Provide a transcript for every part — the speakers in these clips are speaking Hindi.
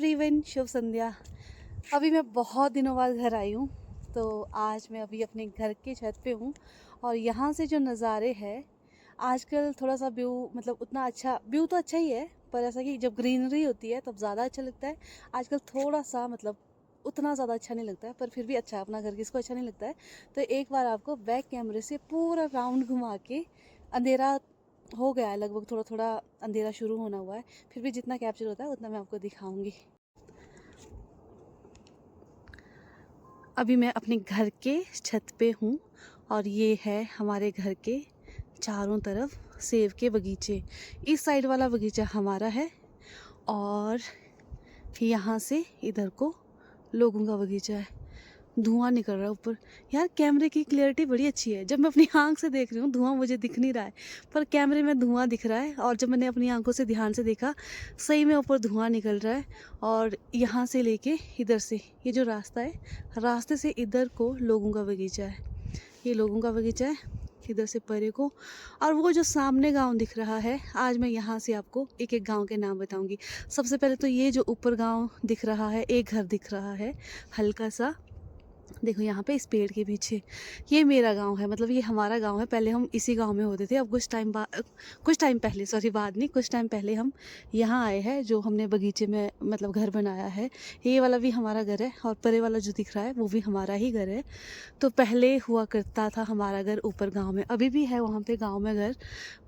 एवरीवन, शुभ संध्या। अभी मैं बहुत दिनों बाद घर आई हूँ। तो आज मैं अभी अपने घर के छत पे हूँ और यहाँ से जो नज़ारे हैं, आजकल थोड़ा सा व्यू मतलब उतना अच्छा व्यू तो अच्छा ही है, पर ऐसा कि जब ग्रीनरी होती है तब ज़्यादा अच्छा लगता है। आजकल थोड़ा सा मतलब उतना ज़्यादा अच्छा नहीं लगता है, पर फिर भी अच्छा है। अपना घर किसको अच्छा नहीं लगता है। तो एक बार आपको बैक कैमरे से पूरा राउंड घुमा के, अंधेरा हो गया है लगभग, थोड़ा थोड़ा अंधेरा शुरू होना हुआ है, फिर भी जितना कैप्चर होता है उतना मैं आपको दिखाऊंगी। अभी मैं अपने घर के छत पे हूँ और ये है हमारे घर के चारों तरफ सेब के बगीचे। इस साइड वाला बगीचा हमारा है और यहाँ से इधर को लोगों का बगीचा है। धुआं निकल रहा है ऊपर। यार कैमरे की क्लियरिटी बड़ी अच्छी है। जब मैं अपनी आंख से देख रही हूँ धुआं मुझे दिख नहीं रहा है, पर कैमरे में धुआं दिख रहा है। और जब मैंने अपनी आंखों से ध्यान से देखा, सही में ऊपर धुआं निकल रहा है। और यहाँ से लेके इधर से ये जो रास्ता है, रास्ते से इधर को लोगों का बगीचा है। ये लोगों का बगीचा है इधर से परे को। और वो जो सामने गांव दिख रहा है, आज मैं यहाँ से आपको एक एक गांव के नाम बताऊंगी। सबसे पहले तो ये जो ऊपर गांव दिख रहा है, एक घर दिख रहा है हल्का सा, देखो यहाँ पे इस पेड़ के पीछे, ये मेरा गांव है। मतलब ये हमारा गांव है। पहले हम इसी गांव में होते थे। अब कुछ टाइम पहले, सॉरी बाद नहीं, कुछ टाइम पहले हम यहाँ आए हैं, जो हमने बगीचे में मतलब घर बनाया है। ये वाला भी हमारा घर है और परे वाला जो दिख रहा है वो भी हमारा ही घर है। तो पहले हुआ करता था हमारा घर ऊपर गाँव में, अभी भी है वहाँ पे गाँव में घर,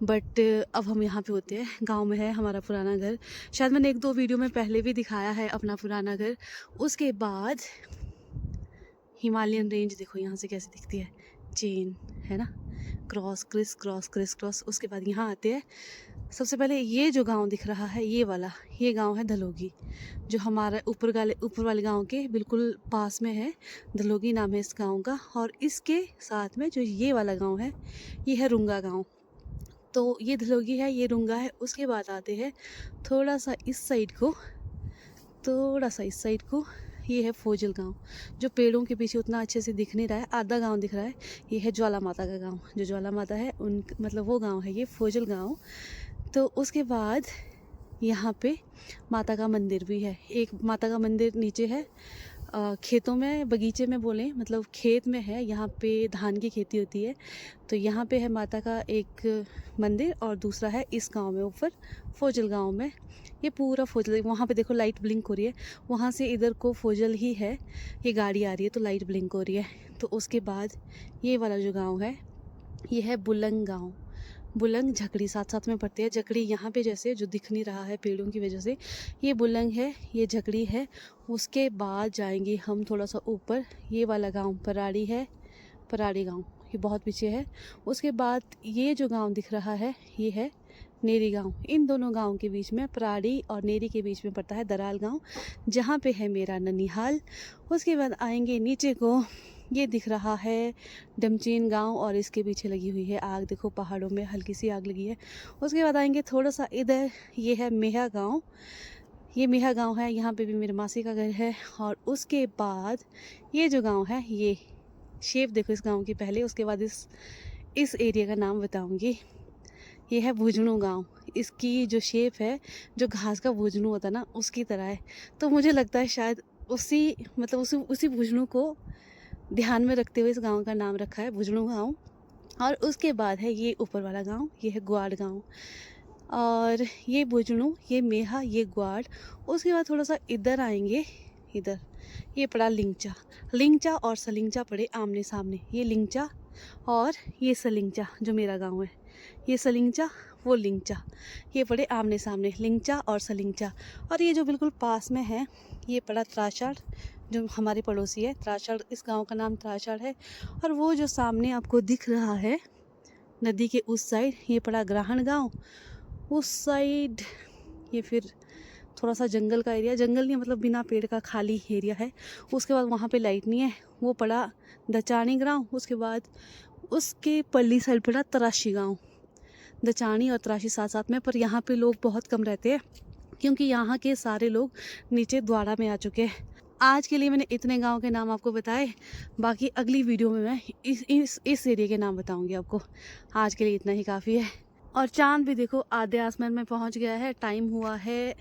बट अब हम यहाँ पे होते हैं। गाँव में है हमारा पुराना घर। शायद मैंने एक दो वीडियो में पहले भी दिखाया है अपना पुराना घर। उसके बाद हिमालयन रेंज देखो यहाँ से कैसे दिखती है, चेन है ना, cross criss cross criss cross. उसके बाद यहाँ आते हैं। सबसे पहले ये जो गांव दिख रहा है, ये वाला, ये गांव है धलोगी, जो हमारा ऊपर वाले गांव के बिल्कुल पास में है। धलोगी नाम है इस गांव का। और इसके साथ में जो ये वाला गांव है, ये है रुंगा गांव। तो ये धलोगी है, ये रुंगा है। उसके बाद आते हैं थोड़ा सा इस साइड को, थोड़ा सा इस साइड को, ये है फोजल गांव, जो पेड़ों के पीछे उतना अच्छे से दिख नहीं रहा है, आधा गांव दिख रहा है। ये है ज्वाला माता का गांव, जो ज्वाला माता है उन मतलब वो गांव है ये फोजल गांव। तो उसके बाद यहाँ पे माता का मंदिर भी है। एक माता का मंदिर नीचे है, खेतों में, बगीचे में बोलें, मतलब खेत में है। यहाँ पे धान की खेती होती है। तो यहाँ पे है माता का एक मंदिर, और दूसरा है इस गांव में ऊपर फोजल गांव में। ये पूरा फोजल, वहाँ पे देखो लाइट ब्लिंक हो रही है, वहाँ से इधर को फोजल ही है। ये गाड़ी आ रही है तो लाइट ब्लिंक हो रही है। तो उसके बाद ये वाला जो गांव है, ये है बुलंग गांव। बुलंग झकड़ी साथ साथ में पड़ते हैं। झकड़ी यहाँ पे जैसे जो दिख नहीं रहा है पेड़ों की वजह से, ये बुलंग है, ये झकड़ी है। उसके बाद जाएंगे हम थोड़ा सा ऊपर, ये वाला गांव पराड़ी है, पराड़ी गांव, ये बहुत पीछे है। उसके बाद ये जो गांव दिख रहा है, ये है नेरी गांव। इन दोनों गांव के बीच में, पराड़ी और नेरी के बीच में पड़ता है दराल गांव, जहाँ पे है मेरा ननिहाल। उसके बाद आएंगे नीचे को, ये दिख रहा है डमचीन गांव, और इसके पीछे लगी हुई है आग। देखो पहाड़ों में हल्की सी आग लगी है। उसके बाद आएंगे थोड़ा सा इधर, ये है मेहा गांव। ये मेहा गांव है, यहाँ पे भी मेरे मासी का घर है। और उसके बाद ये जो गांव है, ये शेप देखो इस गांव की पहले, उसके बाद इस एरिया का नाम बताऊंगी। ये है भुजनू गांव। इसकी जो शेप है, जो घास का भुजनू होता है ना, उसकी तरह है। तो मुझे लगता है शायद उसी भुजनू को ध्यान में रखते हुए इस गांव का नाम रखा है भुजनू गांव। और उसके बाद है ये ऊपर वाला गांव, ये है ग्वाड़ गांव। और ये भुजनू, ये मेहा, ये ग्वाड़। उसके बाद थोड़ा सा इधर आएंगे, इधर ये पड़ा लिंगचा। लिंगचा और सलिंगचा पड़े आमने सामने। ये लिंगचा और ये सलिंगचा, जो मेरा गांव है, ये सलिंगचा, वो लिंगचा, ये पड़े आमने सामने, लिंगचा और सलिंगचा। और ये जो बिल्कुल पास में है, ये पड़ा त्राषाढ़, जो हमारे पड़ोसी है। त्राषाढ़, इस गांव का नाम त्राषाढ़ है। और वो जो सामने आपको दिख रहा है नदी के उस साइड, ये पड़ा ग्राहण गांव। उस साइड ये फिर थोड़ा सा जंगल का एरिया, जंगल नहीं मतलब बिना पेड़ का खाली एरिया है। उसके बाद वहाँ पे लाइट नहीं है, वो पड़ा दचानी गांव। उसके बाद उसके पल्ली साइड पड़ा तराशी गांव। दचानी और तराशी साथ साथ में, पर यहाँ पे लोग बहुत कम रहते हैं, क्योंकि यहाँ के सारे लोग नीचे द्वारा में आ चुके हैं। आज के लिए मैंने इतने गांव के नाम आपको बताए, बाकी अगली वीडियो में मैं इस एरिया के नाम बताऊंगी आपको। आज के लिए इतना ही काफ़ी है। और चांद भी देखो आधे आसमान में पहुंच गया है। टाइम हुआ है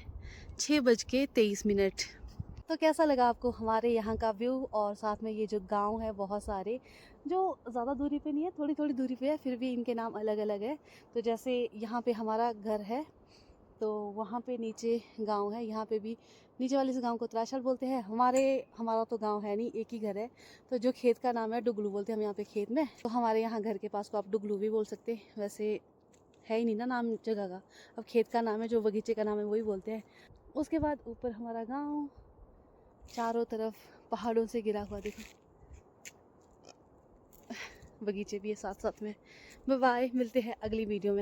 6:23। तो कैसा लगा आपको हमारे यहाँ का व्यू, और साथ में ये जो गांव है बहुत सारे, जो ज़्यादा दूरी पे नहीं है, थोड़ी थोड़ी दूरी पे है, फिर भी इनके नाम अलग अलग है। तो जैसे यहाँ पे हमारा घर है, तो वहाँ पे नीचे गांव है, यहाँ पे भी नीचे वाले इस गांव को त्राशल बोलते हैं। हमारा तो गांव है नहीं, एक ही घर है। तो जो खेत का नाम है डुगलू बोलते हैं हम यहाँ पे खेत में। तो हमारे यहाँ घर के पास को आप डुगलू भी बोल सकते हैं, वैसे है ही नहीं ना नाम जगह का। अब खेत का नाम है, जो बगीचे का नाम है वही बोलते हैं। उसके बाद ऊपर हमारा गाँव, चारों तरफ पहाड़ों से घिरा हुआ, देखो बगीचे भी है साथ साथ में। बाय बाय, मिलते हैं अगली वीडियो में।